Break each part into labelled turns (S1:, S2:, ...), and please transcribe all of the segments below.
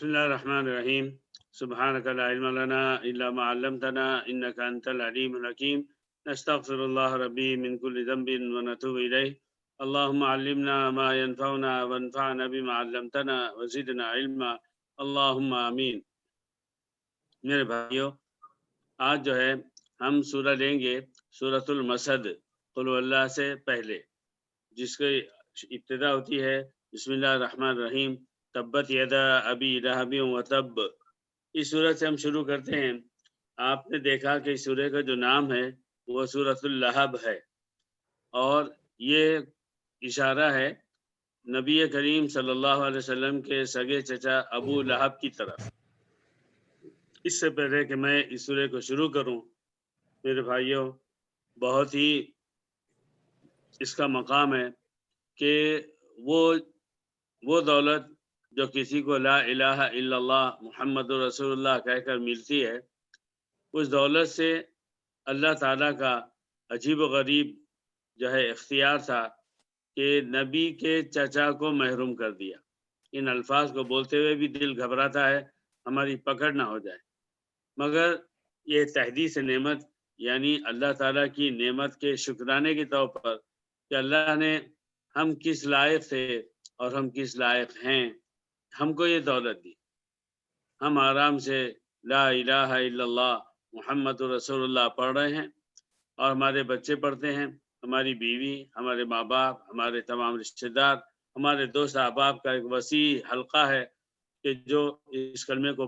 S1: بسم اللہ الرحمن الرحیم سبحانک لا علم لنا الا ما علمتنا انک انت العلیم الحکیم نستغفر اللہ ربی من کل ذنب ونتوب الیہ اللہم علمنا ما ينفعنا وانفعنا بما علمتنا وزدنا علما اللہم آمین۔ میرے بھائیو، آج جو ہے ہم سورہ لیں گے سورۃ المسد قل هو اللہ سے پہلے، جس کی ابتدا ہوتی ہے بسم اللہ الرحمن الرحیم تبت یدا ابی لہب وتب۔ اس سورت سے ہم شروع کرتے ہیں۔ آپ نے دیکھا کہ اس سورہ کا جو نام ہے وہ سورۃ اللہب ہے، اور یہ اشارہ ہے نبی کریم صلی اللہ علیہ وسلم کے سگے چچا ابو لہب کی طرف۔ اس سے پہلے کہ میں اس سورہ کو شروع کروں، میرے بھائیوں، بہت ہی اس کا مقام ہے کہ وہ دولت جو کسی کو لا الہ الا اللہ محمد رسول اللہ کہہ کر ملتی ہے، اس دولت سے اللہ تعالیٰ کا عجیب و غریب جو ہے اختیار تھا کہ نبی کے چچا کو محروم کر دیا۔ ان الفاظ کو بولتے ہوئے بھی دل گھبراتا ہے ہماری پکڑ نہ ہو جائے، مگر یہ تحدیث نعمت، یعنی اللہ تعالیٰ کی نعمت کے شکرانے کے طور پر کہ اللہ نے ہم کس لائق تھے اور ہم کس لائق ہیں، ہم کو یہ دولت دی۔ ہم آرام سے لا الہ الا اللہ محمد رسول اللہ پڑھ رہے ہیں، اور ہمارے بچے پڑھتے ہیں، ہماری بیوی، ہمارے ماں باپ، ہمارے تمام رشتہ دار، ہمارے دوست احباب کا ایک وسیع حلقہ ہے کہ جو اس کلمے کو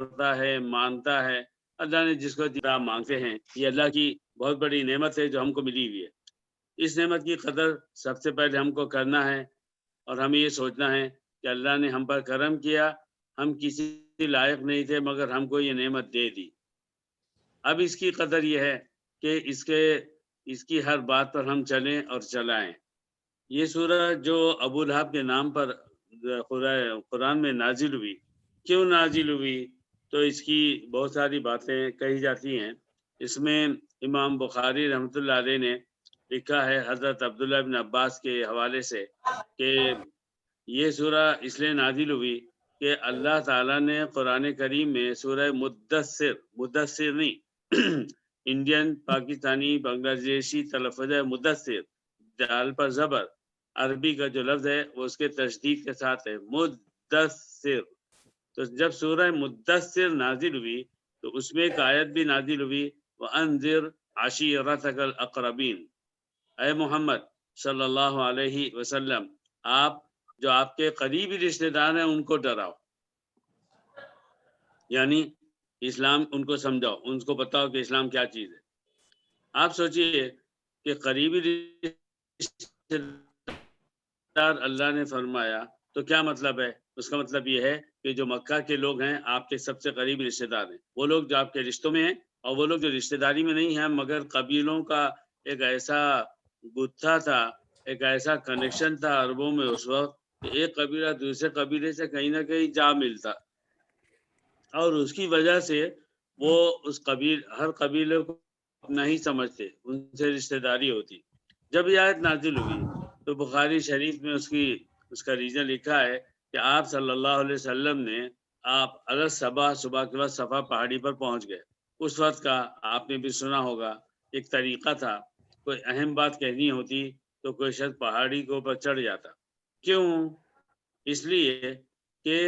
S1: پڑھتا ہے، مانتا ہے۔ اللہ نے جس کو جتنا مانگتے ہیں، یہ اللہ کی بہت بڑی نعمت ہے جو ہم کو ملی ہوئی ہے۔ اس نعمت کی قدر سب سے پہلے ہم کو کرنا ہے، اور ہمیں یہ سوچنا ہے کہ اللہ نے ہم پر کرم کیا، ہم کسی لائق نہیں تھے مگر ہم کو یہ نعمت دے دی۔ اب اس کی قدر یہ ہے کہ اس کی ہر بات پر ہم چلیں اور چلائیں۔ یہ سورہ جو ابو لہب کے نام پر قرآن میں نازل ہوئی، کیوں نازل ہوئی، تو اس کی بہت ساری باتیں کہی جاتی ہیں۔ اس میں امام بخاری رحمۃ اللہ علیہ نے لکھا ہے حضرت عبداللہ بن عباس کے حوالے سے کہ یہ سورہ اس لیے نازل ہوئی کہ اللہ تعالیٰ نے قرآن کریم میں سورہ مدثر نہیں انڈین، پاکستانی، بنگلہ دیشی تلفظ ہے مدثر، دال پر زبر، عربی کا جو لفظ ہے وہ اس کے تشدید کے ساتھ ہے مدثر۔ تو جب سورہ مدثر نازل ہوئی تو اس میں ایک آیت بھی نازل ہوئی وَأَنذِرْ عَشِيرَتَكَ الْأَقْرَبِينَ، اے محمد صلی اللہ علیہ وسلم، آپ جو آپ کے قریبی رشتہ دار ہیں ان کو ڈراؤ، یعنی اسلام ان کو سمجھاؤ، ان کو بتاؤ کہ اسلام کیا چیز ہے۔ آپ سوچئے کہ قریبی رشتہ دار اللہ نے فرمایا تو کیا مطلب ہے؟ اس کا مطلب یہ ہے کہ جو مکہ کے لوگ ہیں آپ کے سب سے قریبی رشتہ دار ہیں، وہ لوگ جو آپ کے رشتوں میں ہیں، اور وہ لوگ جو رشتہ داری میں نہیں ہیں مگر قبیلوں کا ایک ایسا گتھا تھا، ایک ایسا کنیکشن تھا عربوں میں اس وقت کہ ایک قبیلہ دوسرے قبیلے سے کہیں نہ کہیں جا ملتا، اور اس کی وجہ سے وہ ہر قبیلے کو نہیں سمجھتے، ان سے رشتہ داری ہوتی۔ جب یہ آیت نازل ہوئی تو بخاری شریف میں اس کا ریزن لکھا ہے کہ آپ صلی اللہ علیہ وسلم نے صبح کے وقت صفا پہاڑی پر پہنچ گئے۔ اس وقت کا آپ نے بھی سنا ہوگا، ایک طریقہ تھا، کوئی اہم بات کہنی ہوتی تو کوئی شخص پہاڑی کے اوپر چڑھ جاتا۔ کیوں؟ اس لیے کہ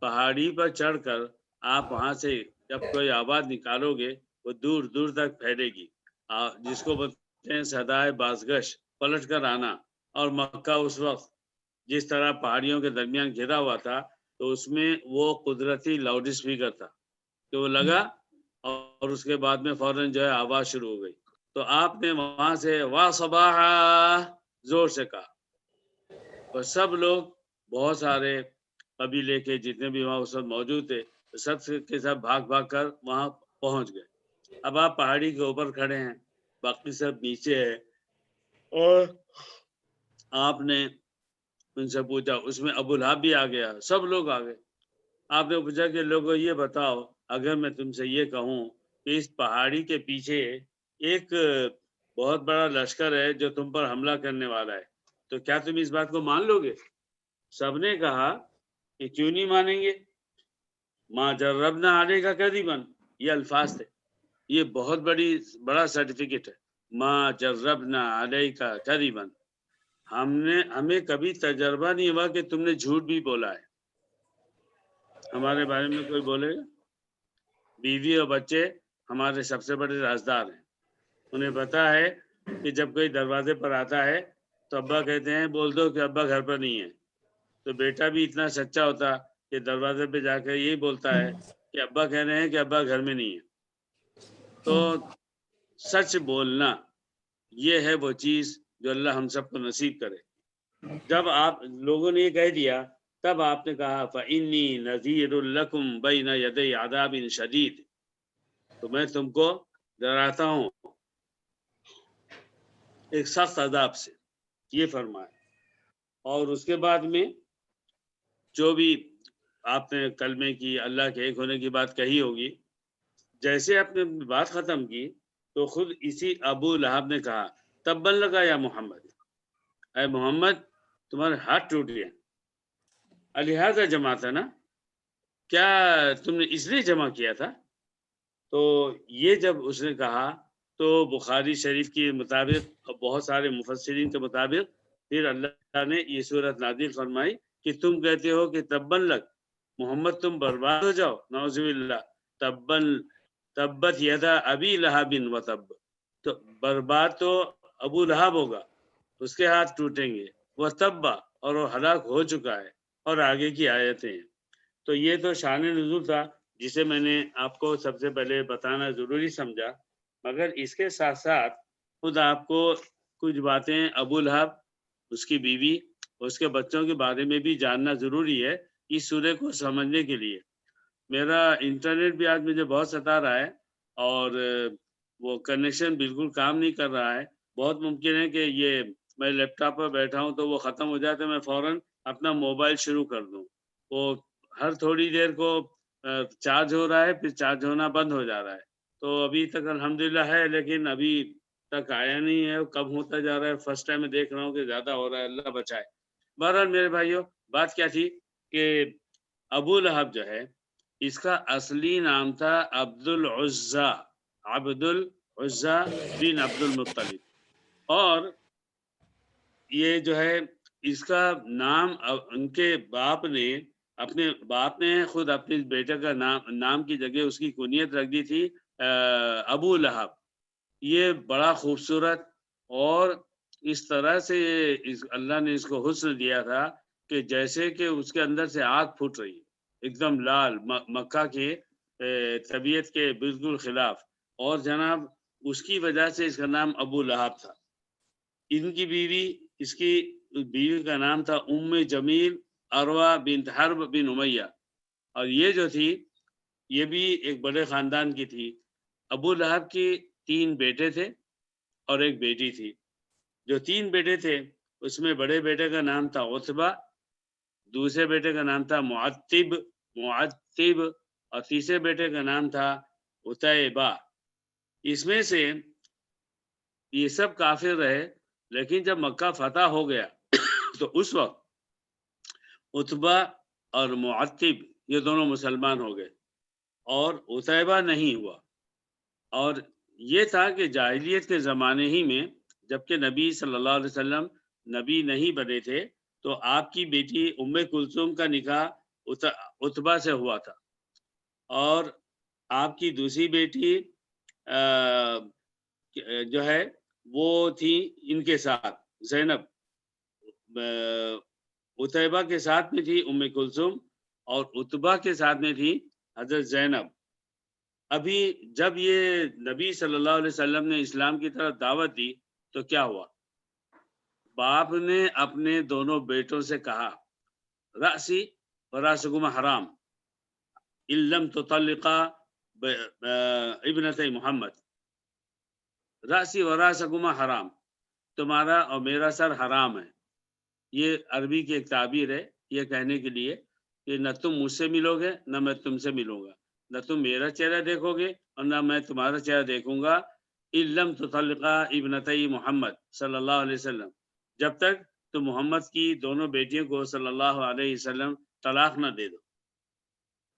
S1: پہاڑی پر چڑھ کر آپ وہاں سے جب کوئی آواز نکالو گے وہ دور دور تک پھیلے گی، جس کو بولتے ہیں صدائے بازگشت، پلٹ کر آنا۔ اور مکہ اس وقت جس طرح پہاڑیوں کے درمیان گھرا ہوا تھا تو اس میں وہ قدرتی لاؤڈ اسپیکر تھا کہ وہ لگا اور اس کے بعد میں فوراً جو ہے آواز شروع ہو گئی۔ تو آپ نے وہاں سے واہ صباح زور سے کہا، اور سب لوگ، بہت سارے قبیلے کے جتنے بھی وہاں اس وقت موجود تھے سب کے سب بھاگ کر وہاں پہنچ گئے۔ اب آپ پہاڑی کے اوپر کھڑے ہیں، باقی سب نیچے ہے، اور آپ نے ان سے پوچھا، اس میں ابو لہب بھی آ گیا، سب لوگ آ گئے۔ آپ نے پوچھا کہ لوگوں یہ بتاؤ، اگر میں تم سے یہ کہوں کہ اس پہاڑی کے پیچھے ایک بہت بڑا لشکر ہے جو تم پر حملہ کرنے والا ہے، تو کیا تم اس بات کو مان لو گے؟ سب نے کہا کہ کیوں نہیں مانیں گے، ما جربنا علیہ کذبا، یہ الفاظ تھے، یہ بہت بڑا سرٹیفکیٹ ہے، ما جربنا علیہ کذبا، ہمیں کبھی تجربہ نہیں ہوا کہ تم نے جھوٹ بھی بولا ہے۔ ہمارے بارے میں کوئی بولے گا؟ بیوی اور بچے ہمارے سب سے بڑے رازدار ہیں، انہیں پتا ہے کہ جب کوئی دروازے پر آتا ہے تو ابا کہتے ہیں بول دو کہ ابا گھر پر نہیں ہے، تو بیٹا بھی اتنا سچا ہوتا کہ دروازے پہ جا کر یہی بولتا ہے کہ ابا کہہ رہے ہیں کہ ابا گھر میں نہیں ہے۔ تو سچ بولنا یہ ہے وہ چیز جو اللہ ہم سب کو نصیب کرے۔ جب آپ لوگوں نے یہ کہہ دیا تب آپ نے کہا فَإِنِّي نَذِيرٌ لَكُمْ بَيْنَ يَدَيْ عَذَابٍ شَدِيدٍ، تو میں تم کو ڈراتا ہوں ایک سخت عذاب سے، یہ فرمایا۔ اور اس کے بعد میں جو بھی آپ نے کلمے کی، اللہ کے ایک ہونے کی بات کہی ہوگی، جیسے آپ نے بات ختم کی تو خود اسی ابو لہب نے کہا تبا لگا یا محمد، اے محمد تمہارے ہاتھ ٹوٹ گئے، لہٰذا جمع تھا نا، کیا تم نے اس لیے جمع کیا تھا؟ تو یہ جب اس نے کہا تو بخاری شریف کے مطابق اور بہت سارے مفسرین کے مطابق پھر اللہ نے یہ صورت نازل فرمائی کہ تم کہتے ہو کہ تبن لگ، محمد تم برباد ہو جاؤ، نعوذ باللہ، تبت یدا ابی لہب و تب، تو برباد تو ابو لہب ہوگا، اس کے ہاتھ ٹوٹیں گے، وہ تبا، اور وہ ہلاک ہو چکا ہے، اور آگے کی آیتیں ہیں۔ تو یہ تو شان نزول تھا جسے میں نے آپ کو سب سے پہلے بتانا ضروری سمجھا، مگر اس کے ساتھ ساتھ خود آپ کو کچھ باتیں ابو لہب، اس کی بیوی، اس کے بچوں کے بارے میں بھی جاننا ضروری ہے اس سورے کو سمجھنے کے لیے۔ میرا انٹرنیٹ بھی آج مجھے بہت ستا رہا ہے اور وہ کنیکشن بالکل کام نہیں کر رہا ہے، بہت ممکن ہے کہ یہ میں لیپ ٹاپ پر بیٹھا ہوں تو وہ ختم ہو جائے تو میں فوراً اپنا موبائل شروع کر دوں، وہ ہر تھوڑی دیر کو چارج ہو رہا ہے پھر چارج ہونا بند ہو جا رہا ہے، تو ابھی تک الحمدللہ ہے لیکن ابھی تک آیا نہیں ہے، کب ہوتا جا رہا ہے، فرسٹ ٹائم میں دیکھ رہا ہوں کہ زیادہ ہو رہا ہے، اللہ بچائے۔ بہرحال میرے بھائیوں، بات کیا تھی کہ ابو لہب جو ہے اس کا اصلی نام تھا عبد العزیٰ، عبد العزیٰ بن عبد المطلب، اور یہ جو ہے اس کا نام ان کے باپ نے، اپنے باپ نے خود اپنے بیٹے کا نام کی جگہ اس کی کنیت رکھ دی تھی ابو لہب۔ یہ بڑا خوبصورت اور اس طرح سے اللہ نے اس کو حسن دیا تھا کہ جیسے کہ اس کے اندر سے آگ پھوٹ رہی، ایک دم لال، مکہ کے طبیعت کے بالکل خلاف، اور جناب اس کی وجہ سے اس کا نام ابو لہب تھا۔ ان کی بیوی، اس کی بیوی کا نام تھا ام جمیل عروہ بنت حرب بن امیہ، اور یہ جو تھی یہ بھی ایک بڑے خاندان کی تھی۔ ابو لہب کی 3 بیٹے تھے اور ایک بیٹی تھی۔ جو 3 بیٹے تھے اس میں بڑے بیٹے کا نام تھا عتبہ، دوسرے بیٹے کا نام تھا معتب، اور تیسرے بیٹے کا نام تھا عتیبہ۔ اس میں سے یہ سب کافر رہے، لیکن جب مکہ فتح ہو گیا تو اس وقت عتبہ اور معتب یہ دونوں مسلمان ہو گئے اور عتیبہ نہیں ہوا۔ اور یہ تھا کہ جاہلیت کے زمانے ہی میں جبکہ نبی صلی اللہ علیہ وسلم نبی نہیں بنے تھے تو آپ کی بیٹی ام کلثوم کا نکاح عتبہ سے ہوا تھا، اور آپ کی دوسری بیٹی جو ہے وہ تھی ان کے ساتھ زینب، عتیبہ کے ساتھ میں تھی ام کلثوم اور عتبہ کے ساتھ میں تھی حضرت زینب۔ ابھی جب یہ نبی صلی اللہ علیہ وسلم نے اسلام کی طرف دعوت دی تو کیا ہوا، باپ نے اپنے دونوں بیٹوں سے کہا رأسی و رأسکما حرام ان لم تطلقا ابنتِ محمد، رأسی و رأسکما حرام، تمہارا اور میرا سر حرام ہے۔ یہ عربی کی ایک تعبیر ہے یہ کہنے کے لیے کہ نہ تم مجھ سے ملو گے نہ میں تم سے ملوں گا، نہ تم میرا چہرہ دیکھو گے اور نہ میں تمہارا چہرہ دیکھوں گا، لم تطلقا ابنتي محمد صلی اللہ علیہ وسلم، جب تک تو محمد کی دونوں بیٹیوں کو صلی اللہ علیہ وسلم طلاق نہ دے دو۔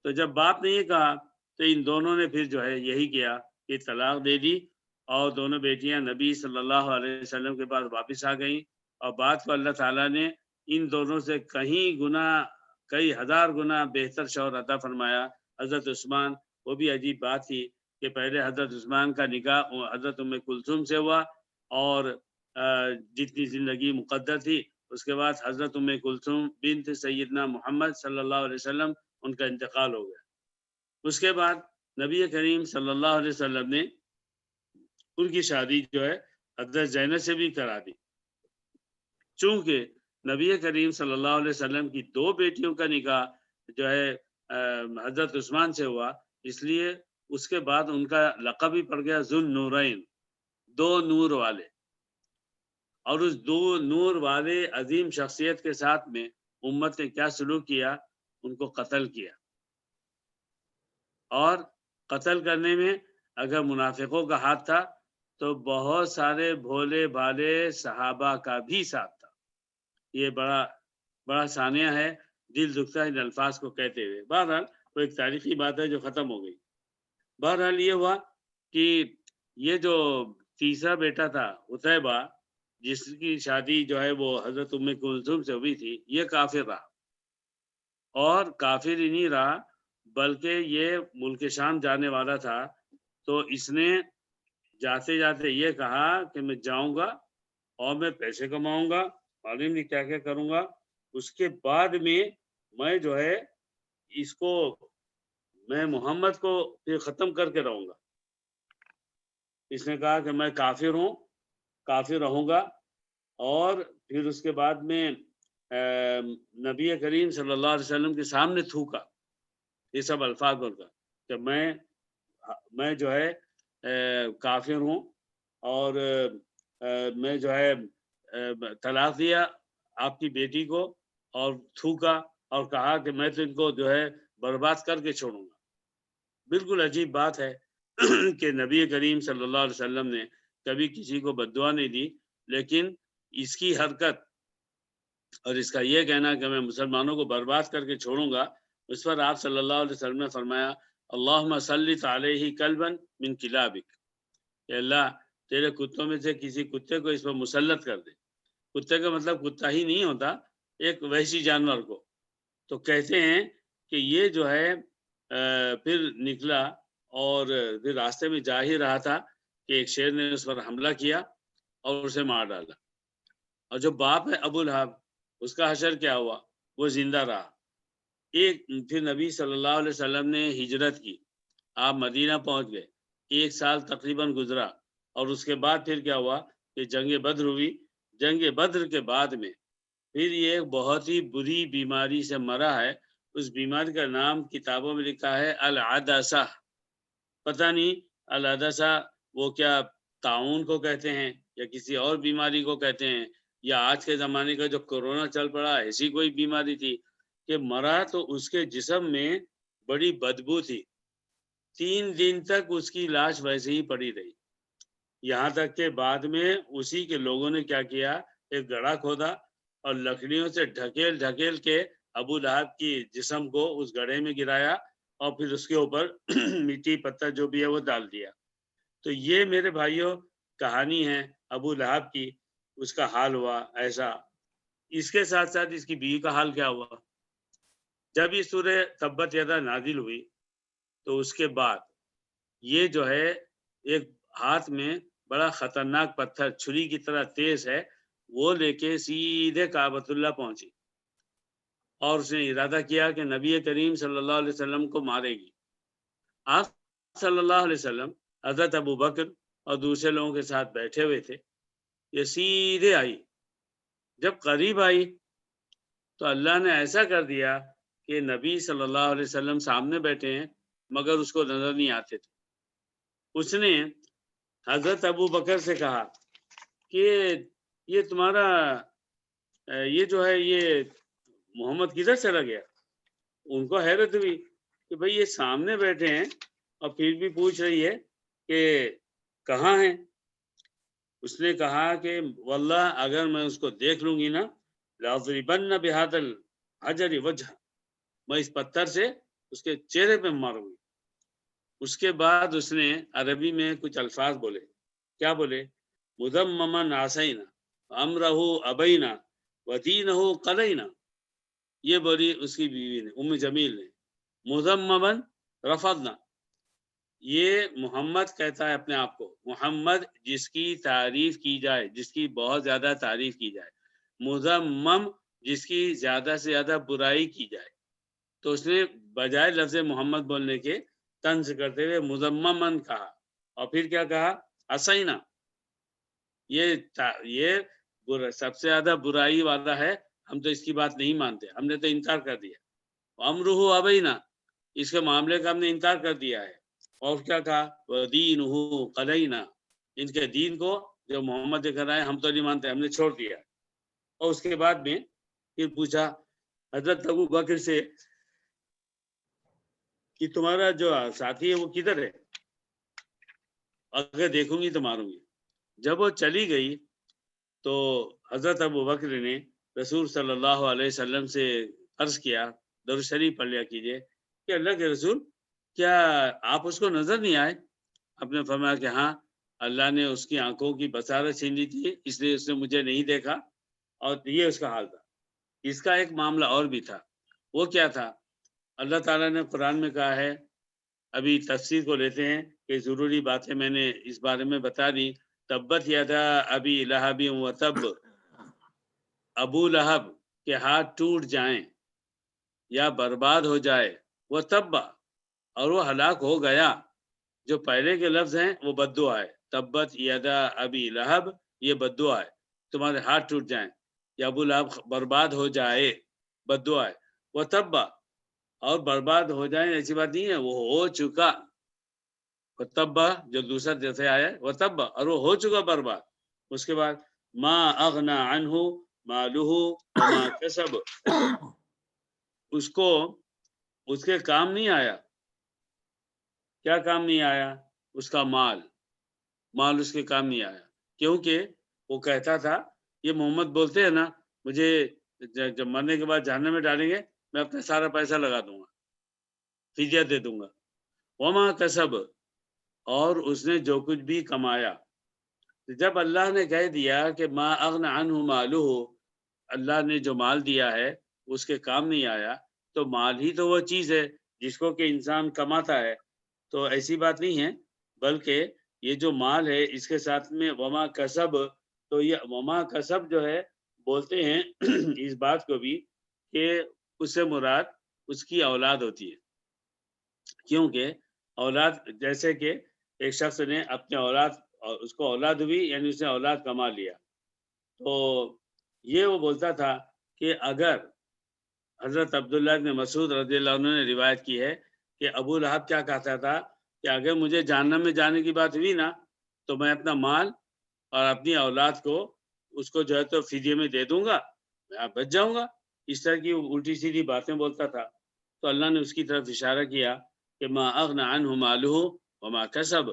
S1: تو جب باپ نے یہ کہا تو ان دونوں نے پھر جو ہے یہی کیا کہ طلاق دے دی، اور دونوں بیٹیاں نبی صلی اللہ علیہ وسلم کے بعد واپس آ گئیں، اور بعد کو اللہ تعالیٰ نے ان دونوں سے کئی ہزار گنا بہتر شوہر عطا فرمایا۔ حضرت عثمان، وہ بھی عجیب بات تھی کہ پہلے حضرت عثمان کا نکاح حضرت ام کلثوم سے ہوا، اور جتنی زندگی مقدر تھی اس کے بعد حضرت ام کلثوم بنت سیدنا محمد صلی اللہ علیہ وسلم ان کا انتقال ہو گیا۔ اس کے بعد نبی کریم صلی اللہ علیہ وسلم نے ان کی شادی جو ہے حضرت زینب سے بھی کرا دی۔ چونکہ نبی کریم صلی اللہ علیہ وسلم کی دو بیٹیوں کا نکاح جو ہے حضرت عثمان سے ہوا، اس لیے اس کے بعد ان کا لقب بھی پڑ گیا ذو النورین، دو نور والے۔ اور اس دو نور والے عظیم شخصیت کے ساتھ میں امت نے کیا سلوک کیا؟ ان کو قتل کیا، اور قتل کرنے میں اگر منافقوں کا ہاتھ تھا تو بہت سارے بھولے بھالے صحابہ کا بھی ساتھ تھا۔ یہ بڑا ثانیہ ہے، دل دکھتا ہے ان الفاظ کو کہتے ہوئے۔ بہرحال وہ ایک تاریخی بات ہے جو ختم ہو گئی۔ بہرحال یہ ہوا کہ یہ جو تیسرا بیٹا تھا عتیبہ، جس کی شادی جو ہے وہ حضرت ام کلثوم سے ہوئی تھی، یہ کافر رہا، اور کافر ہی نہیں رہا بلکہ یہ ملک شام جانے والا تھا۔ تو اس نے جاتے جاتے یہ کہا کہ میں جاؤں گا اور میں پیسے کماؤں گا، معلوم نہیں کیا کیا کروں گا، اس کے بعد میں جو ہے میں محمد کو پھر ختم کر کے رہوں گا۔ اس نے کہا کہ میں کافر رہوں گا، اور پھر اس کے بعد میں نبی کریم صلی اللہ علیہ وسلم کے سامنے تھوکا یہ سب الفاظ بول کر کہ میں جو ہے کافر ہوں، اور میں جو ہے طلاق دیا آپ کی بیٹی کو، اور تھوکا اور کہا کہ میں تو ان کو جو ہے برباد کر کے چھوڑوں گا۔ بالکل عجیب بات ہے کہ نبی کریم صلی اللہ علیہ وسلم نے کبھی کسی کو بد دعا نہیں دی، لیکن اس کی حرکت اور اس کا یہ کہنا کہ میں مسلمانوں کو برباد کر کے چھوڑوں گا، اس پر آپ صلی اللہ علیہ وسلم نے فرمایا اللہم سلط علیہ کلبا من کلابک، کہ اللہ تیرے کتوں میں سے کسی کتے کو اس پر مسلط کر دے۔ کتے کا مطلب کتا ہی نہیں ہوتا، ایک وحشی جانور کو۔ تو کہتے ہیں کہ یہ جو ہے پھر نکلا، اور پھر راستے میں جا ہی رہا تھا کہ ایک شیر نے اس پر حملہ کیا اور اسے مار ڈالا، اور جو باپ ہے ابو لہب، اس کا حشر کیا ہوا؟ وہ زندہ رہا۔ پھر نبی صلی اللہ علیہ وسلم نے ہجرت کی، آپ مدینہ پہنچ گئے، 1 سال تقریباً گزرا، اور اس کے بعد پھر کیا ہوا کہ جنگ بدر ہوئی۔ جنگ بدر کے بعد میں پھر یہ ایک بہت ہی بری بیماری سے مرا ہے۔ اس بیماری کا نام کتابوں میں لکھا ہے العدسہ۔ پتہ نہیں العدسہ وہ کیا طاعون کو کہتے ہیں یا کسی اور بیماری کو کہتے ہیں، یا آج کے زمانے کا جو کورونا چل پڑا ایسی کوئی بیماری تھی کہ مرا تو اس کے جسم میں بڑی بدبو تھی، 3 دن تک اس کی لاش ویسے ہی پڑی رہی، یہاں تک کہ بعد میں اسی کے لوگوں نے کیا کیا، ایک گڑھا کھودا اور لکڑیوں سے ڈھکیل کے ابو لہب کی جسم کو اس گڑھے میں گرایا، اور پھر اس کے اوپر مٹی پتھر جو بھی ہے وہ ڈال دیا۔ تو یہ میرے بھائیوں کہانی ہے ابو لہب کی، اس کا حال ہوا ایسا۔ اس کے ساتھ ساتھ اس کی بیوی کا حال کیا ہوا؟ جب یہ سورہ تبت یدا نازل ہوئی تو اس کے بعد یہ جو ہے ایک ہاتھ میں بڑا خطرناک پتھر چھری کی طرح تیز ہے، وہ لے کے سیدھے کعبۃ اللہ پہنچی، اور اس نے ارادہ کیا کہ نبی کریم صلی اللہ علیہ وسلم کو مارے گی۔ آپ صلی اللہ علیہ وسلم حضرت ابو بکر اور دوسرے لوگوں کے ساتھ بیٹھے ہوئے تھے، یہ سیدھے آئی، جب قریب آئی تو اللہ نے ایسا کر دیا کہ نبی صلی اللہ علیہ وسلم سامنے بیٹھے ہیں مگر اس کو نظر نہیں آتے تھے۔ اس نے حضرت ابو بکر سے کہا کہ یہ تمہارا یہ جو ہے یہ محمد کدھر چلا گیا؟ ان کو حیرت ہوئی کہ بھئی یہ سامنے بیٹھے ہیں اور پھر بھی پوچھ رہی ہے کہ کہاں ہیں؟ اس نے کہا کہ واللہ اگر میں اس کو دیکھ لوں گی نا لَأَضْرِبَنَّ بِهَذَا الْحَجَرِ وَجْهَهُ، میں اس پتھر سے اس کے چہرے پہ ماروں گی۔ اس کے بعد اس نے عربی میں کچھ الفاظ بولے۔ کیا بولے؟ مُذَمَّمًا عَصَيْنَا وَأَمْرَهُ أَبَيْنَا وَدِينَهُ قَلَيْنَا، یہ بولی اس کی بیوی نے، ام جمیل نے۔ مُذَمَّمًا رفضنا، یہ محمد کہتا ہے اپنے آپ کو، محمد جس کی تعریف کی جائے، جس کی بہت زیادہ تعریف کی جائے، مذمم جس کی زیادہ سے زیادہ برائی کی جائے، تو اس نے بجائے لفظ محمد بولنے کے طنز کرتے ہوئے مذممن کہا، اور پھر کیا کہا؟ اسینا، یہ سب سے زیادہ برائی والا ہے، ہم تو اس کی بات نہیں مانتے، ہم نے تو انکار کر دیا۔ امرہ ابینا، اس کے معاملے کا ہم نے انکار کر دیا ہے۔ اور کیا کہا؟ وَدِينُهُ قَلَيْنَا، ان کے دین کو جو محمد دے کر آئے ہم تو نہیں مانتے، ہم نے چھوڑ دیا۔ اور اس کے بعد میں پھر پوچھا حضرت ابو بکر سے کہ تمہارا جو ساتھی ہے وہ کدھر ہے؟ اگر دیکھوں گی تو ماروں گی۔ جب وہ چلی گئی تو حضرت ابو بکر نے رسول صلی اللہ علیہ وسلم سے عرض کیا، درود شریف پڑھ لیا کیجئے، کہ اللہ کے رسول کیا آپ اس کو نظر نہیں آئے؟ آپ نے فرمایا کہ ہاں، اللہ نے اس کی آنکھوں کی بصارت چھین لی تھی، اس لیے اس نے مجھے نہیں دیکھا، اور یہ اس کا حال تھا۔ اس کا ایک معاملہ اور بھی تھا، وہ کیا تھا؟ اللہ تعالیٰ نے قرآن میں کہا ہے، ابھی تفسیر کو لیتے ہیں کہ ضروری باتیں میں نے اس بارے میں بتا دی۔ تبت یدا ابی لہب و تب، ابو لہب کے ہاتھ ٹوٹ جائیں یا برباد ہو جائے، وہ تب، اور وہ ہلاک ہو گیا۔ جو پہلے کے لفظ ہیں وہ بد دعا ہے، تبت یدا ابی لہب، یہ بد دعا ہے، تمہارے ہاتھ ٹوٹ جائیں یا ابو لہب برباد ہو جائے، بد دعا ہے۔ وہ تب، اور برباد ہو جائیں ایسی بات نہیں ہے، وہ ہو چکا۔ وتبا جو دوسرا جیسے آیا وہ تب، اور وہ ہو چکا برباد۔ اس کے بعد ما اغنا عنہ مالہ وما کسب، اس کو اس کے کام نہیں آیا۔ کیا کام نہیں آیا؟ اس کا مال اس کے کام نہیں آیا، کیونکہ وہ کہتا تھا، یہ محمد بولتے ہیں نا، مجھے جب مرنے کے بعد جہنم میں ڈالیں گے میں اپنا سارا پیسہ لگا دوں گا، فدیہ دے دوں گا۔ وما کسب، اور اس نے جو کچھ بھی کمایا۔ جب اللہ نے کہہ دیا کہ ما اغنى عنہ مالہ، اللہ نے جو مال دیا ہے اس کے کام نہیں آیا، تو مال ہی تو وہ چیز ہے جس کو کہ انسان کماتا ہے، تو ایسی بات نہیں ہے، بلکہ یہ جو مال ہے اس کے ساتھ میں وما کسب، تو یہ وما کسب جو ہے بولتے ہیں اس بات کو بھی کہ اس سے مراد اس کی اولاد ہوتی ہے، کیونکہ اولاد جیسے کہ ایک شخص نے اپنے اولاد، اس کو اولاد ہوئی یعنی اس نے اولاد کما لیا، تو یہ وہ بولتا تھا کہ اگر حضرت عبداللہ بن مسعود رضی اللہ عنہ نے روایت کی ہے کہ ابو لہب کیا کہتا تھا کہ اگر مجھے جہنم میں جانے کی بات ہوئی نا تو میں اپنا مال اور اپنی اولاد کو اس کو جو ہے تو فدیے میں دے دوں گا، میں بچ جاؤں گا۔ اس طرح کی الٹی سیدھی باتیں بولتا تھا، تو اللہ نے اس کی طرف اشارہ کیا کہ ما اغنى عنہ مالہ وما کسب،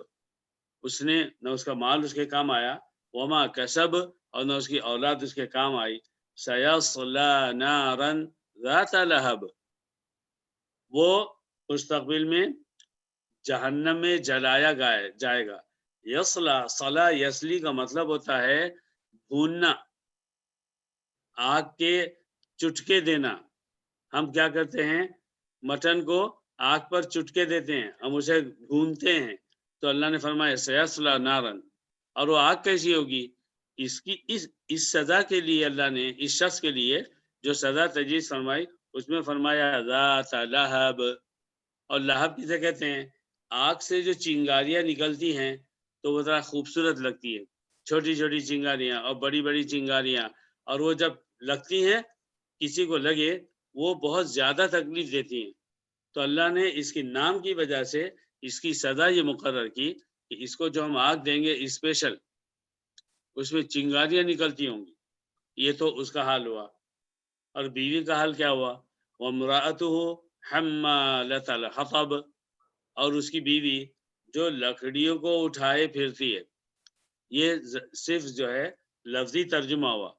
S1: اس نے نہ اس کا مال اس کے کام آیا، وما کسب، اور نہ اس کی اولاد اس کے کام آئی۔ سیصلی نارا ذات لہب، وہ مستقبل میں جہنم میں جلایا جائے گا۔ یصلا، صلا یسلی کا مطلب ہوتا ہے بھوننا، آگ کے چٹکے دینا۔ ہم کیا کرتے ہیں؟ مٹن کو آگ پر چٹکے دیتے ہیں، ہم اسے بھونتے ہیں، تو اللہ نے فرمایا سیصلی نارن، اور وہ آگ کیسی ہوگی؟ اس سزا کے لیے اللہ نے اس شخص کے لیے جو سزا تجویز فرمائی اس میں فرمایا ذات لہب، اور لہب کسے کہتے ہیں؟ آگ سے جو چنگاریاں نکلتی ہیں تو وہ ذرا خوبصورت لگتی ہے، چھوٹی چھوٹی چنگاریاں اور بڑی بڑی چنگاریاں، اور وہ جب لگتی ہیں کسی کو لگے وہ بہت زیادہ تکلیف دیتی ہیں، تو اللہ نے اس کے نام کی وجہ سے اس کی سزا یہ مقرر کی کہ اس کو جو ہم آگ دیں گے اسپیشل، اس میں چنگاریاں نکلتی ہوں گی، یہ تو اس کا حال ہوا۔ اور بیوی کا حال کیا ہوا؟ وامرأتہ حمالۃ الحطب، اور اس کی بیوی جو لکڑیوں کو اٹھائے پھرتی ہے. یہ صرف جو ہے لفظی ترجمہ ہوا.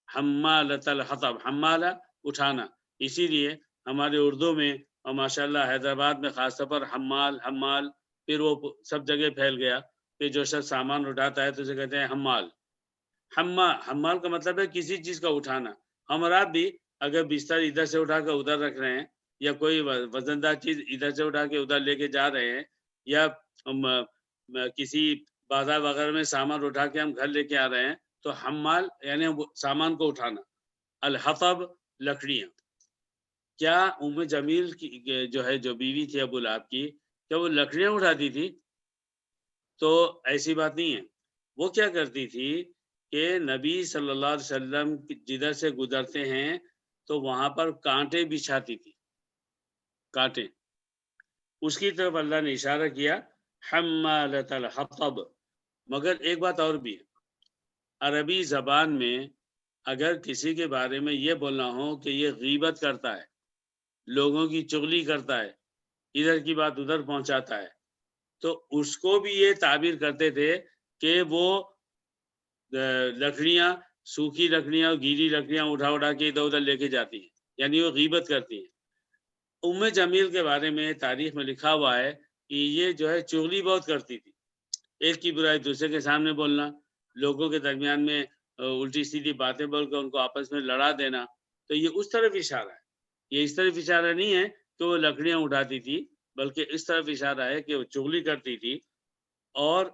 S1: حمالۃ الحطب، حمالہ اٹھانا. اسی لیے ہمارے اردو میں اور ماشاءاللہ حیدرآباد میں خاص طور پر حمال، پھر وہ سب جگہ پھیل گیا کہ جو شخص سامان اٹھاتا ہے تو اسے کہتے ہیں حمال. حمال کا مطلب ہے کسی چیز کا اٹھانا. ہم رات بھی اگر بستر ادھر سے اٹھا کر ادھر رکھ رہے ہیں یا کوئی وزندار چیز ادھر سے اٹھا کے ادھر لے کے جا رہے ہیں یا کسی بازار وغیرہ میں سامان اٹھا کے ہم گھر لے کے آ رہے ہیں تو حمال یعنی سامان کو اٹھانا. الحطب لکڑیاں. کیا ام جمیل کی جو ہے جو بیوی تھی ابو لہب کی، کیا وہ لکڑیاں اٹھاتی تھی؟ تو ایسی بات نہیں ہے. وہ کیا کرتی تھی کہ نبی صلی اللہ علیہ وسلم جدھر سے گزرتے ہیں تو وہاں پر کانٹے بچھاتی تھی. کانٹے. اس کی طرف اللہ نے اشارہ کیا حمالۃ الحطب. مگر ایک بات اور بھی ہے، عربی زبان میں اگر کسی کے بارے میں یہ بولنا ہو کہ یہ غیبت کرتا ہے، لوگوں کی چغلی کرتا ہے، ادھر کی بات ادھر پہنچاتا ہے، تو اس کو بھی یہ تعبیر کرتے تھے کہ وہ لکڑیاں، سوکھی لکڑیاں اور گیلی لکڑیاں اٹھا کے ادھر ادھر لے کے جاتی ہیں، یعنی وہ غیبت کرتی ہیں. ام جمیل کے بارے میں تاریخ میں لکھا ہوا ہے کہ یہ جو ہے چغلی بہت کرتی تھی. ایک کی برائی دوسرے کے سامنے بولنا، لوگوں کے درمیان میں الٹی سیدھی باتیں بول کے ان کو آپس میں لڑا دینا. تو یہ اس طرف اشارہ ہے. یہ اس طرف اشارہ نہیں ہے کہ وہ لکڑیاں اٹھاتی تھی، بلکہ اس طرف اشارہ ہے کہ وہ چغلی کرتی تھی. اور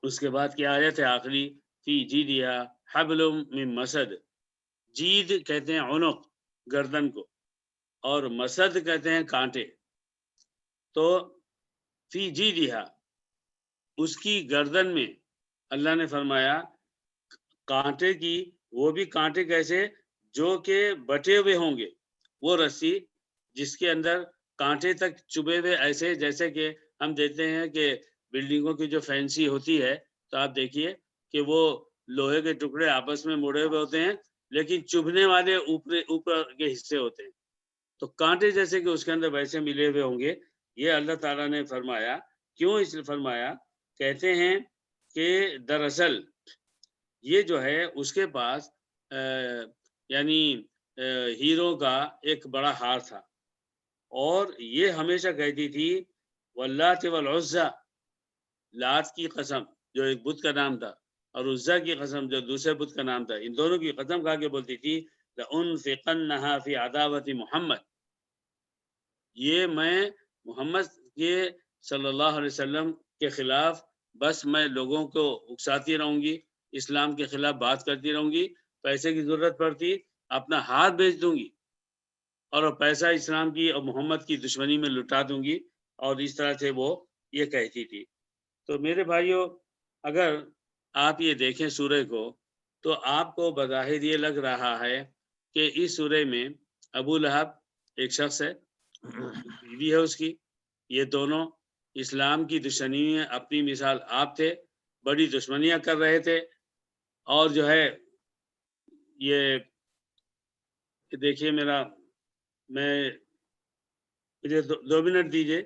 S1: اس کے بعد کی آیت ہے آخری، فی جیدہا حبل من مسد. جید کہتے ہیں عنق، گردن کو، اور مسد کہتے ہیں کانٹے. تو فی جیدہا، اس کی گردن میں اللہ نے فرمایا کانٹے کی. وہ بھی کانٹے کیسے؟ جو کہ بٹے ہوئے ہوں گے. وہ رسی جس کے اندر کانٹے تک چبھے ہوئے، ایسے جیسے کہ ہم دیکھتے ہیں کہ بلڈنگوں کی جو فینسی ہوتی ہے تو آپ دیکھیے کہ وہ لوہے کے ٹکڑے آپس میں مڑے ہوئے ہوتے ہیں لیکن چبھنے والے اوپر کے حصے ہوتے ہیں. تو کانٹے جیسے کہ اس کے اندر ویسے ملے ہوئے ہوں گے. یہ اللہ تعالیٰ نے فرمایا. کیوں اس نے فرمایا؟ کہتے ہیں کہ دراصل یہ جو ہے اس کے پاس یعنی ہیروں کا ایک بڑا ہار تھا، اور یہ ہمیشہ کہتی تھی واللات والعزی، لات کی قسم جو ایک بت کا نام تھا اور عزیٰ کی قسم جو دوسرے بت کا نام تھا، ان دونوں کی قسم کھا کے بولتی تھی لأنفقنها فی عداوت محمد. یہ میں محمد کے صلی اللہ علیہ وسلم کے خلاف بس میں لوگوں کو اکساتی رہوں گی، اسلام کے خلاف بات کرتی رہوں گی. پیسے کی ضرورت پڑتی اپنا ہاتھ بیچ دوں گی اور پیسہ اسلام کی اور محمد کی دشمنی میں لٹا دوں گی. اور اس طرح سے وہ یہ کہتی تھی. تو میرے بھائیوں، اگر آپ یہ دیکھیں سورہ کو تو آپ کو بظاہر یہ لگ رہا ہے کہ اس سورہ میں ابو لہب ایک شخص ہے، بیوی ہے اس کی، یہ دونوں اسلام کی دشمنی میں اپنی مثال آپ تھے، بڑی دشمنیاں کر رہے تھے. اور جو ہے یہ دیکھیے میں مجھے 2 منٹ دیجیے.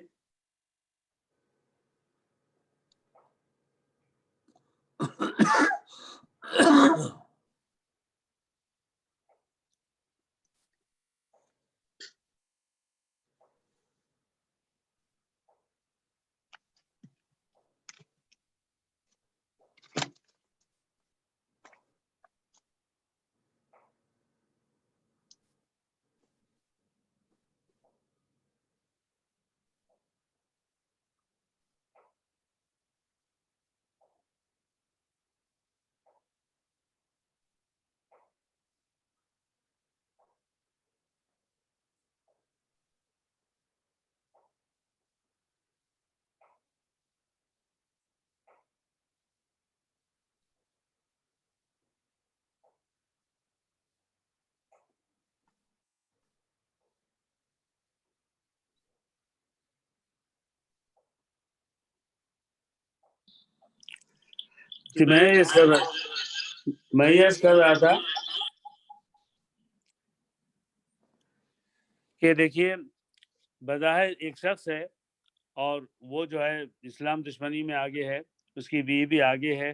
S1: میں یہ کر رہا تھا کہ دیکھیے بظاہر ایک شخص ہے اور وہ جو ہے اسلام دشمنی میں آگے ہے، اس کی بیوی بھی آگے ہے،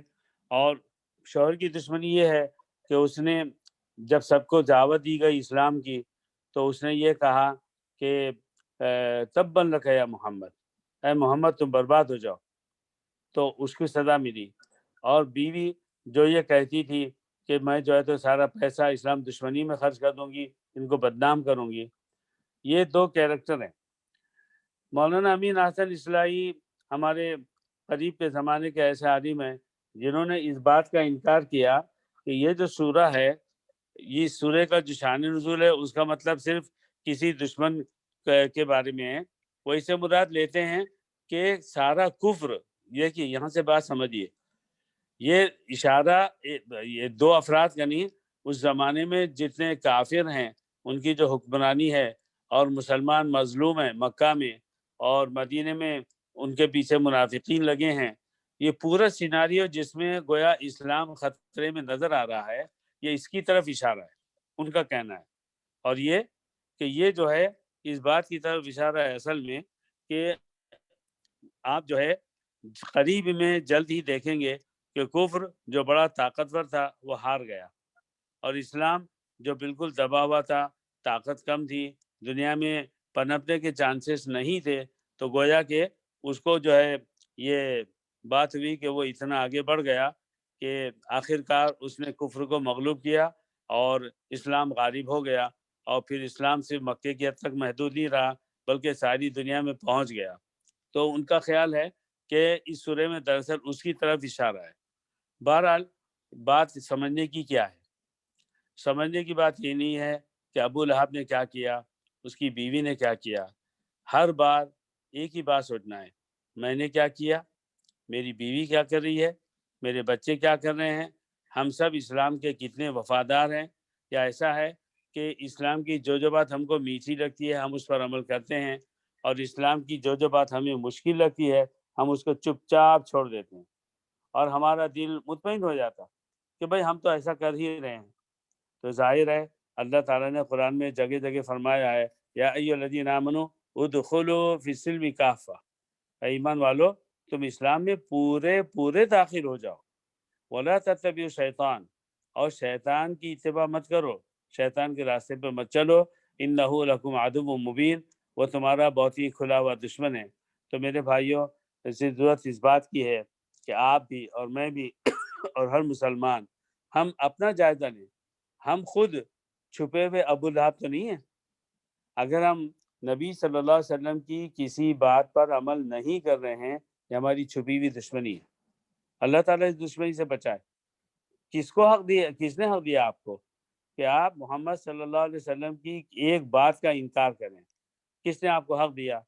S1: اور شوہر کی دشمنی یہ ہے کہ اس نے جب سب کو دعوت دی گئی اسلام کی تو اس نے یہ کہا کہ تب بن رکھا یا محمد، اے محمد تم برباد ہو جاؤ، تو اس کو سزا ملی۔ اور بیوی جو یہ کہتی تھی کہ میں جو ہے تو سارا پیسہ اسلام دشمنی میں خرچ کر دوں گی، ان کو بدنام کروں گی۔ یہ دو کیریکٹر ہیں۔ مولانا امین احسن اصلاحی ہمارے قریب کے زمانے کے ایسے عالم ہیں جنہوں نے اس بات کا انکار کیا کہ یہ جو سورہ ہے، یہ سورہ کا جو شان نزول ہے اس کا مطلب صرف کسی دشمن کے بارے میں ہے۔ وہ اس سے مراد لیتے ہیں کہ سارا کفر، یہ کہ یہاں سے بات سمجھیے، یہ اشارہ یہ دو افراد کا نہیں، اس زمانے میں جتنے کافر ہیں ان کی جو حکمرانی ہے اور مسلمان مظلوم ہیں مکہ میں اور مدینے میں ان کے پیچھے منافقین لگے ہیں، یہ پورا سیناریو جس میں گویا اسلام خطرے میں نظر آ رہا ہے، یہ اس کی طرف اشارہ ہے، ان کا کہنا ہے۔ اور یہ کہ یہ جو ہے اس بات کی طرف اشارہ ہے اصل میں کہ آپ جو ہے قریب میں جلد ہی دیکھیں گے کہ کفر جو بڑا طاقتور تھا وہ ہار گیا، اور اسلام جو بالکل دبا ہوا تھا، طاقت کم تھی، دنیا میں پنپنے کے چانسز نہیں تھے، تو گویا کہ اس کو جو ہے یہ بات ہوئی کہ وہ اتنا آگے بڑھ گیا کہ آخر کار اس نے کفر کو مغلوب کیا اور اسلام غالب ہو گیا، اور پھر اسلام صرف مکے کی حد تک محدود نہیں رہا بلکہ ساری دنیا میں پہنچ گیا۔ تو ان کا خیال ہے کہ اس سورہ میں دراصل اس کی طرف اشارہ ہے۔ بہرحال بات سمجھنے کی کیا ہے؟ سمجھنے کی بات یہ نہیں ہے کہ ابو لہب نے کیا کیا، اس کی بیوی نے کیا کیا۔ ہر بار ایک ہی بات سوچنا ہے، میں نے کیا کیا، میری بیوی کیا کر رہی ہے، میرے بچے کیا کر رہے ہیں، ہم سب اسلام کے کتنے وفادار ہیں، یا ایسا ہے کہ اسلام کی جو بات ہم کو میٹھی لگتی ہے ہم اس پر عمل کرتے ہیں، اور اسلام کی جو بات ہمیں مشکل لگتی ہے ہم اس کو چپ چاپ چھوڑ دیتے ہیں، اور ہمارا دل مطمئن ہو جاتا کہ بھئی ہم تو ایسا کر ہی رہے ہیں۔ تو ظاہر ہے اللہ تعالیٰ نے قرآن میں جگہ جگہ فرمایا ہے، یا ایھا الذین آمنوا ادخلوا فی السلم کافہ، اے ایمان والو تم اسلام میں پورے داخل ہو جاؤ، ولا تتبعوا شیطان، اور شیطان کی اتباع مت کرو، شیطان کے راستے پہ مت چلو، انہ لکم عدو مبین، وہ تمہارا بہت ہی کھلا ہوا دشمن ہے۔ تو میرے بھائیوں، ضرورت اس بات کی ہے کہ آپ بھی اور میں بھی اور ہر مسلمان ہم اپنا جائزہ لیں۔ ہم خود چھپے ہوئے ابو لہب تو نہیں ہیں۔ اگر ہم نبی صلی اللہ علیہ وسلم کی کسی بات پر عمل نہیں کر رہے ہیں، یہ ہماری چھپی ہوئی دشمنی ہے۔ اللہ تعالیٰ اس دشمنی سے بچائے۔ کس کو حق دیا، کس نے حق دیا آپ کو کہ آپ محمد صلی اللہ علیہ وسلم کی ایک بات کا انکار کریں؟ کس نے آپ کو حق دیا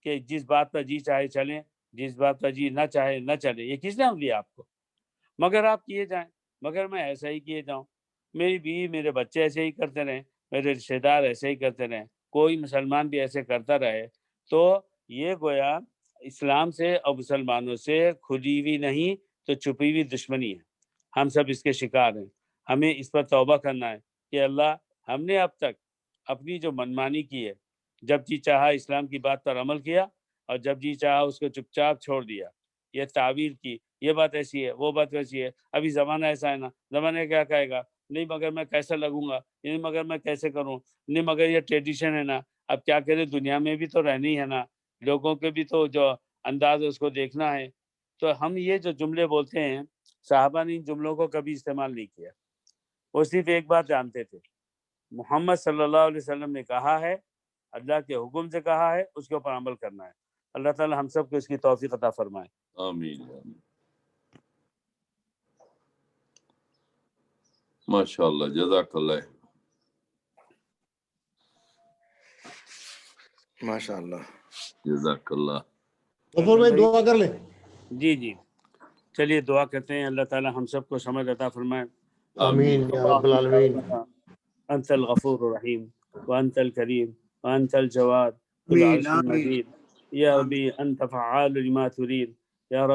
S1: کہ جس بات پر جی چاہے چلیں، جس بات پر جی نہ چاہے نہ چلیں؟ یہ کس نے حق دیا آپ کو؟ مگر آپ کیے جائیں، مگر میں ایسا ہی کیے جاؤں، میری بیوی میرے بچے ایسے ہی کرتے رہیں، میرے رشتہ دار ایسے ہی کرتے رہیں، کوئی مسلمان بھی ایسے کرتا رہے، تو یہ گویا اسلام سے اور مسلمانوں سے کھلی ہوئی نہیں تو چھپی ہوئی دشمنی ہے۔ ہم سب اس کے شکار ہیں۔ ہمیں اس پر توبہ کرنا ہے کہ اللہ، ہم نے اب تک اپنی جو منمانی کی ہے، جب جی چاہا اسلام کی بات پر عمل کیا اور جب جی چاہا اس کو چپ چاپ چھوڑ دیا، یہ تعویل کی، یہ بات ایسی ہے، وہ بات ویسی ہے، ابھی زمانہ ایسا ہے نا، زمانہ کیا کہے گا، نہیں مگر میں کیسے لگوں گا، نہیں مگر میں کیسے کروں، نہیں مگر یہ ٹریڈیشن ہے نا، اب کیا کرے، دنیا میں بھی تو رہنی ہے نا، لوگوں کے بھی تو جو انداز ہے اس کو دیکھنا ہے۔ تو ہم یہ جو جملے بولتے ہیں، صحابہ نے ان جملوں کو کبھی استعمال نہیں کیا، وہ صرف ایک بات جانتے تھے، محمد صلی اللہ علیہ وسلم نے کہا ہے، اللہ کے حکم سے کہا ہے، اس کے اوپر عمل کرنا ہے۔ اللہ تعالی ہم سب کو اس کی توفیق عطا فرمائے۔
S2: آمین۔ ماشاء اللہ، جزاک اللہ۔
S3: ماشاء اللہ،
S2: جزاک اللہ۔
S4: غفور بھائی دعا کر لیں۔
S1: جی جی، چلیے دعا کرتے ہیں، اللہ تعالی ہم سب کو سمجھ عطا فرمائے۔
S4: آمین یا رب العالمین۔
S1: انت الغفور الرحیم وانت الکریم وانت الجواد ذو
S3: آمین
S1: العرش
S3: آمین
S1: المجید، یا ربی انت فعال لما ترید، یا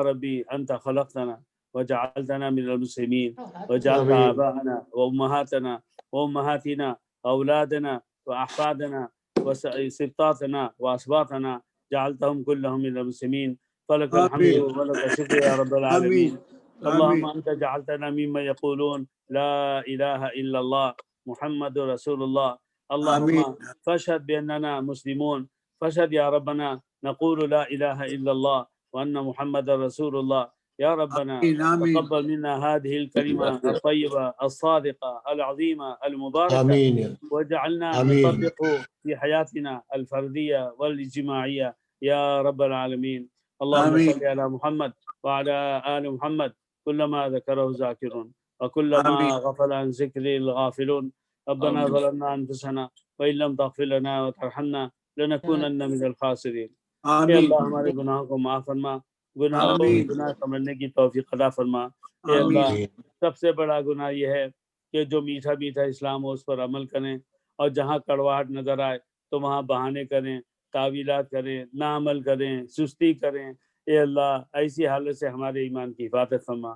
S1: ربی انت خلقتنا وجعلتنا من المسلمین، وجعلت
S4: آمین
S1: آباءنا وأمهاتنا وأمهاتنا وأولادنا وأحفادنا وسبطاتنا وأسباطنا جعلتهم كلهم من المسلمين فلك الحمد ولك الشكر يا رب العالمين. اللهم أنت جعلتنا ممن يقولون لا إله إلا الله محمد رسول الله. اللهم فاشهد بأننا مسلمون، فاشهد يا ربنا نقول لا إله إلا الله وأن محمد رسول الله. يا ربنا تقبل منا هذه الكلمة الطيبة الصادقة العظيمة المباركة،
S4: آمين
S1: وجعلنا
S4: آمين
S1: نطبق في حياتنا الفردية والاجتماعية يا رب العالمين. اللهم صل على محمد وعلى آل محمد كلما ذكره ذاكرون وكلما غفل عن ذكر الغافلون. ربنا ظلمنا أنفسنا وإن لم تغفر لنا وترحمنا لنكونن من الخاسرين. اے اللہ ہمارے گناہوں کو معاف فرما، گناہ سمجھنے کی توفیق عطا فرما۔ اے اللہ سب سے بڑا گناہ یہ ہے کہ جو میٹھا میٹھا اسلام ہو اس پر عمل کریں، اور جہاں کڑواہٹ نظر آئے تو وہاں بہانے کریں، تعویلات کریں، نہ عمل کریں، سستی کریں۔ اے اللہ ایسی حالت سے ہمارے ایمان کی حفاظت فرما،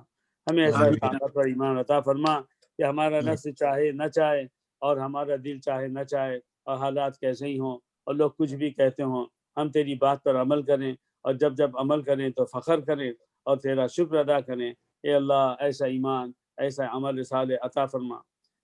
S1: ہمیں ایسا طاقت اور ایمان عطا فرما کہ ہمارا نفس چاہے نہ چاہے اور ہمارا دل چاہے نہ چاہے اور حالات کیسے ہی ہوں اور لوگ کچھ بھی کہتے ہوں، ہم تیری بات پر عمل کریں، اور جب جب عمل کریں تو فخر کریں اور تیرا شکر ادا کریں۔ اے اللہ ایسا ایمان ایسا عمل صالح عطا فرما۔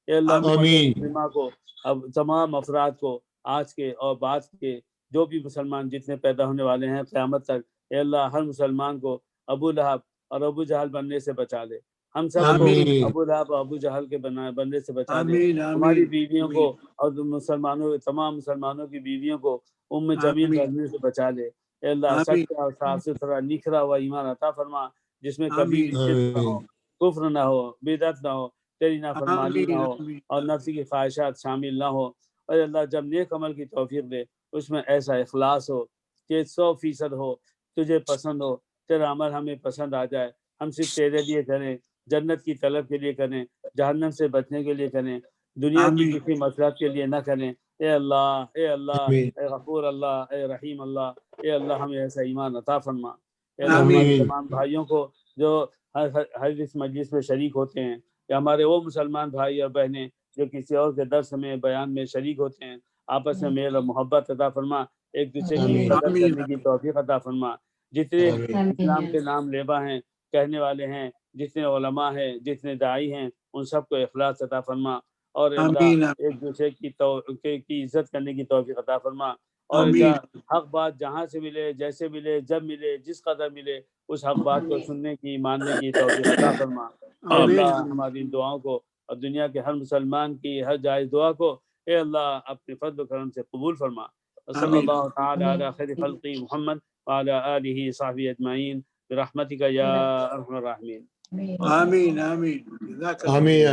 S1: اے اللہ مسلمہ کو، اب تمام افراد کو، آج کے اور بعد کے جو بھی مسلمان جتنے پیدا ہونے والے ہیں قیامت تک، اے اللہ ہر مسلمان کو ابو لہب اور ابو جہل بننے سے بچا لے، ہم سب کو ابو لہب اور ابو جہل کے بننے سے بچا لے، ہماری بیویوں کو اور مسلمانوں تمام مسلمانوں کی بیویوں کو ام جمیل بننے سے بچا لے۔ اے اللہ سچا اور صاف ستھرا نکھرا ہوا ایمان عطا فرما جس میں کبھی بھی شرک نہ ہو، کفر نہ ہو، بدعت نہ ہو، تیری نافرمانی نہ ہو اور نفس کی خواہشات شامل نہ ہو۔ اور اللہ جب نیک عمل کی توفیق دے اس میں ایسا اخلاص ہو کہ 100% ہو، تجھے پسند ہو، تیرا عمل ہمیں پسند آ جائے، ہم صرف تیرے لیے کریں، جنت کی طلب کے لیے کریں، جہنم سے بچنے کے لیے کریں، دنیا کی کسی مصلحت کے لیے نہ کریں۔ اے اللہ اے اللہ اے غفور اللہ اے رحیم اللہ، اے اللہ ہمیں ایسا ایمان عطا فرما۔ اے اللہ ہمارے تمام بھائیوں کو جو ہر اس مجلس میں شریک ہوتے ہیں، یا ہمارے وہ مسلمان بھائی اور بہنیں جو کسی اور کے درس میں بیان میں شریک ہوتے ہیں، آپس میں میل اور محبت عطا فرما، ایک دوسرے کی قدر کرنے کی توفیق عطا فرما۔ جتنے اسلام کے نام لیوا ہیں، کہنے والے ہیں، جتنے علماء ہیں، جتنے داعی ہیں، ان سب کو اخلاص عطا فرما، اور اللہ ایک دوسرے کی عزت کرنے کی توفیق عطا فرما، اور حق بات جہاں سے ملے، جیسے ملے، جب ملے، جس قدر ملے، اس حق بات کو سننے کی، ماننے کی توفیق عطا فرما۔ اے اللہ ہماری ان دعاؤں کو اور دنیا کے ہر مسلمان کی ہر جائز دعا کو اے اللہ اپنے فضل و کرم سے قبول فرما۔ صلی اللہ تعالی علی خیر خلقی محمد وعلی آلہ صحبہ اجمعین برحمتک یا ارحم الراحمین۔
S3: آمین آمین۔
S4: آمین